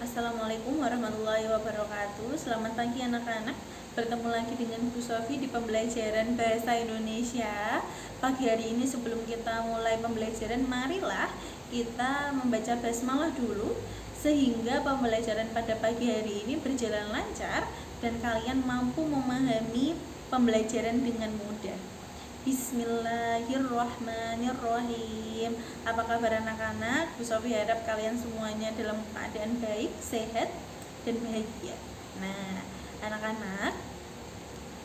Assalamualaikum warahmatullahi wabarakatuh. Selamat pagi anak-anak. Bertemu lagi dengan Bu Sofi di pembelajaran Bahasa Indonesia. Pagi hari ini sebelum kita mulai pembelajaran, marilah kita membaca basmalah dulu sehingga pembelajaran pada pagi hari ini berjalan lancar dan kalian mampu memahami pembelajaran dengan mudah. Bismillahirrahmanirrahim. Apa kabar anak-anak? Bu Sofi harap kalian semuanya dalam keadaan baik, sehat, dan bahagia. Nah, anak-anak,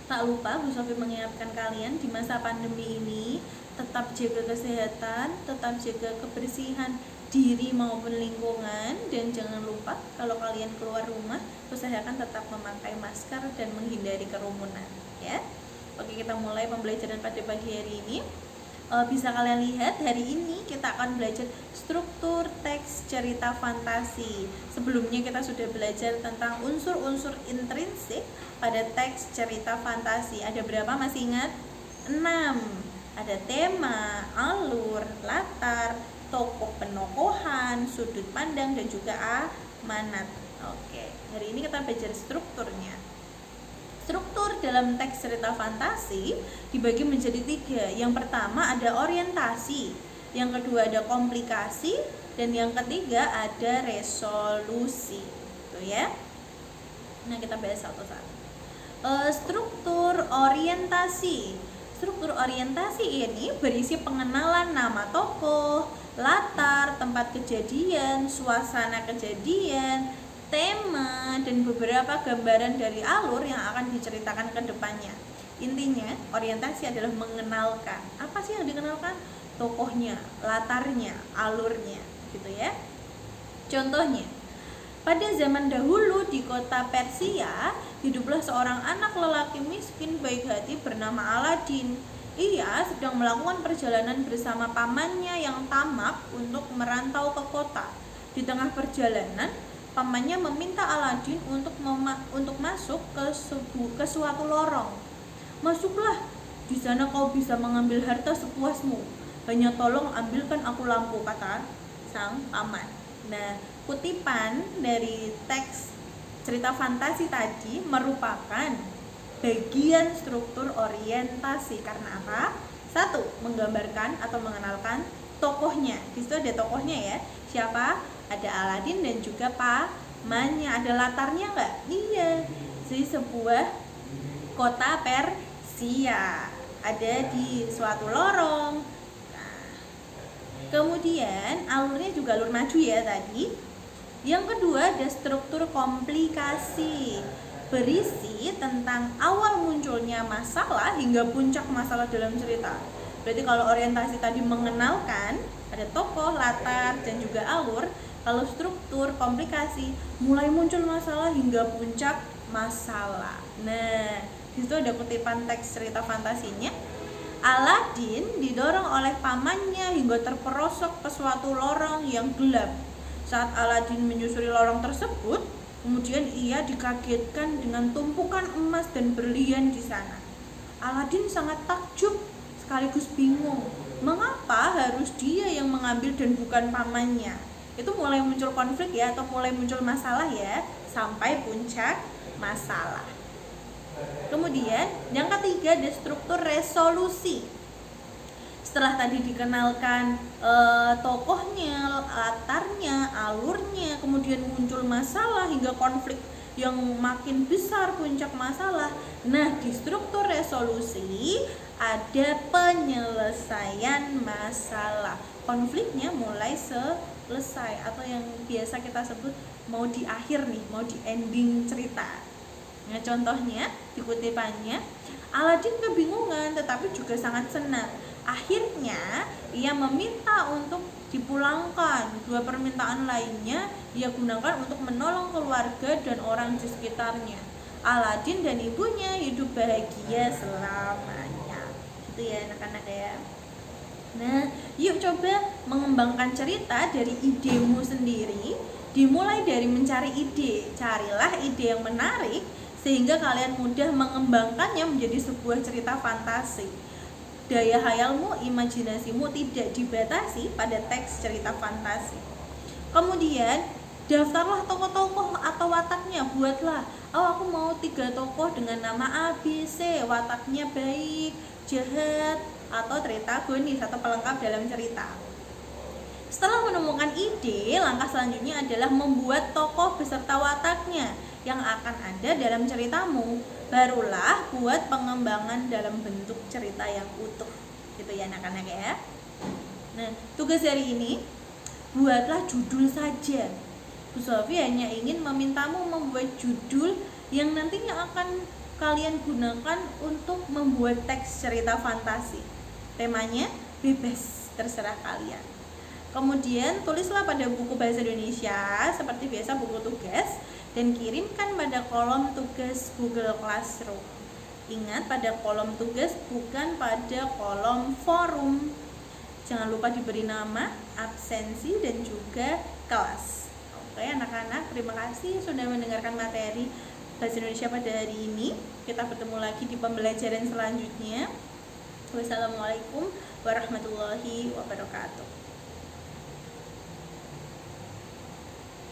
tak lupa Bu Sofi mengingatkan kalian di masa pandemi ini tetap jaga kesehatan, tetap jaga kebersihan diri maupun lingkungan, dan jangan lupa kalau kalian keluar rumah usahakan tetap memakai masker dan menghindari kerumunan, ya. Oke, kita mulai pembelajaran pada pagi hari ini. Bisa kalian lihat hari ini kita akan belajar struktur teks cerita fantasi. Sebelumnya kita sudah belajar tentang unsur-unsur intrinsik pada teks cerita fantasi. Ada berapa, masih ingat? 6. Ada tema, alur, latar, tokoh penokohan, sudut pandang, dan juga amanat. Oke, hari ini kita belajar strukturnya. Struktur dalam teks cerita fantasi dibagi menjadi 3. Yang pertama ada orientasi, yang kedua ada komplikasi, dan yang ketiga ada resolusi. Tuh ya. Nah, kita bahas satu-satu. Struktur orientasi. Struktur orientasi ini berisi pengenalan nama tokoh, latar, tempat kejadian, suasana kejadian, tema, dan beberapa gambaran dari alur yang akan diceritakan ke depannya. Intinya, orientasi adalah mengenalkan. Apa sih yang dikenalkan? Tokohnya, latarnya, alurnya, gitu ya. Contohnya, pada zaman dahulu di kota Persia, hiduplah seorang anak lelaki miskin baik hati bernama Aladin. Ia sedang melakukan perjalanan bersama pamannya yang tamak untuk merantau ke kota. Di tengah perjalanan, pamannya meminta Aladin untuk masuk ke suatu lorong. Masuklah, di sana kau bisa mengambil harta sepuasmu. Hanya tolong ambilkan aku lampu, kata sang paman. Nah, kutipan dari teks cerita fantasi tadi merupakan bagian struktur orientasi. Karena apa? 1. Menggambarkan atau mengenalkan tokohnya. Di situ ada tokohnya ya. Siapa? Ada Aladin dan juga pamannya. Ada latarnya nggak? Iya, di sebuah kota Persia, ada di suatu lorong. Nah, kemudian alurnya juga alur maju ya tadi. Yang kedua ada struktur komplikasi, berisi tentang awal munculnya masalah hingga puncak masalah dalam cerita. Berarti kalau orientasi tadi mengenalkan, ada tokoh, latar, dan juga alur. Kalau struktur komplikasi, mulai muncul masalah hingga puncak masalah. Nah, di situ ada kutipan teks cerita fantasinya. Aladin didorong oleh pamannya hingga terperosok ke suatu lorong yang gelap. Saat Aladin menyusuri lorong tersebut, kemudian ia dikagetkan dengan tumpukan emas dan berlian di sana. Aladin sangat takjub sekaligus bingung. Mengapa harus dia yang mengambil dan bukan pamannya? Itu mulai muncul konflik ya, atau mulai muncul masalah ya, sampai puncak masalah. Kemudian yang ketiga ada struktur resolusi. Setelah tadi dikenalkan tokohnya, latarnya, alurnya, kemudian muncul masalah hingga konflik yang makin besar puncak masalah. Nah, di struktur resolusi ada penyelesaian masalah. Konfliknya mulai selesai atau yang biasa kita sebut mau di akhir nih, mau di ending cerita. Nah, contohnya di kutipannya, Aladin kebingungan tetapi juga sangat senang. Akhirnya ia meminta untuk dipulangkan. 2 permintaan lainnya ia gunakan untuk menolong keluarga dan orang di sekitarnya. Aladin dan ibunya hidup bahagia selamanya. Gitu ya anak-anak ya. Nah, yuk coba mengembangkan cerita dari idemu sendiri. Dimulai dari mencari ide. Carilah ide yang menarik sehingga kalian mudah mengembangkannya menjadi sebuah cerita fantasi. Daya hayalmu, imajinasimu tidak dibatasi pada teks cerita fantasi. Kemudian Daftarlah tokoh-tokoh atau wataknya, buatlah, oh aku mau 3 tokoh dengan nama A, B, C, wataknya baik, jahat, atau antagonis atau pelengkap dalam cerita. Setelah menemukan ide, langkah selanjutnya adalah membuat tokoh beserta wataknya yang akan ada dalam ceritamu. Barulah buat pengembangan dalam bentuk cerita yang utuh, gitu ya anak-anak ya. Nah, tugas hari ini, buatlah judul saja. Bu Sofi hanya ingin memintamu membuat judul yang nantinya akan kalian gunakan untuk membuat teks cerita fantasi. Temanya bebas, terserah kalian. Kemudian tulislah pada buku bahasa Indonesia seperti biasa, buku tugas, dan kirimkan pada kolom tugas Google Classroom. Ingat, pada kolom tugas, bukan pada kolom forum. Jangan lupa diberi nama, absensi, dan juga kelas. Oke anak-anak, terima kasih sudah mendengarkan materi bahasa Indonesia pada hari ini. Kita bertemu lagi di pembelajaran selanjutnya. Wassalamualaikum warahmatullahi wabarakatuh.